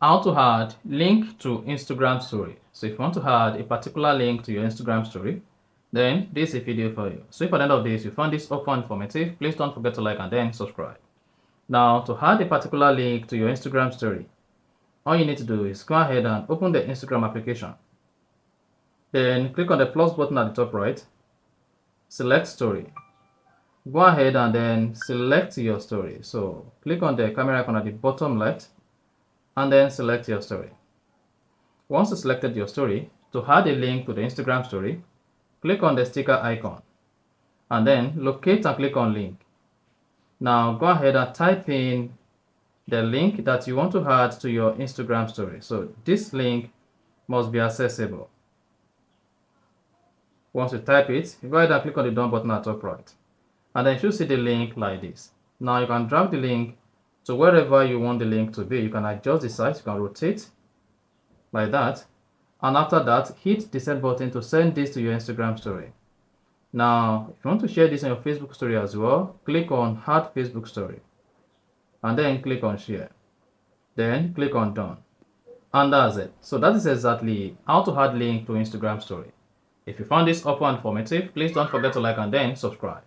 How to add link to Instagram story. So if you want to add a particular link to your Instagram story, then this is a video for you. So if at the end of this you found this often informative, please don't forget to like and then subscribe. Now to add a particular link to your Instagram story, all you need to do is go ahead and open the Instagram application. Then click on the plus button at the top right, select story. Go ahead and then select your story. So click on the camera icon at the bottom left and then select your story. Once you selected your story, to add a link to the Instagram story, click on the sticker icon and then locate and click on link. Now go ahead and type in the link that you want to add to your Instagram story. So this link must be accessible. Once you type it, you go ahead and click on the done button at the top right. And then you should see the link like this. Now you can drag the link to wherever you want the link to be. You can adjust the size, you can rotate like that. And after that, hit the send button to send this to your Instagram story. Now, if you want to share this on your Facebook story as well, click on add Facebook story. And then click on share. Then click on done. And that's it. So that is exactly how to add link to Instagram story. If you found this helpful and informative, please don't forget to like and then subscribe.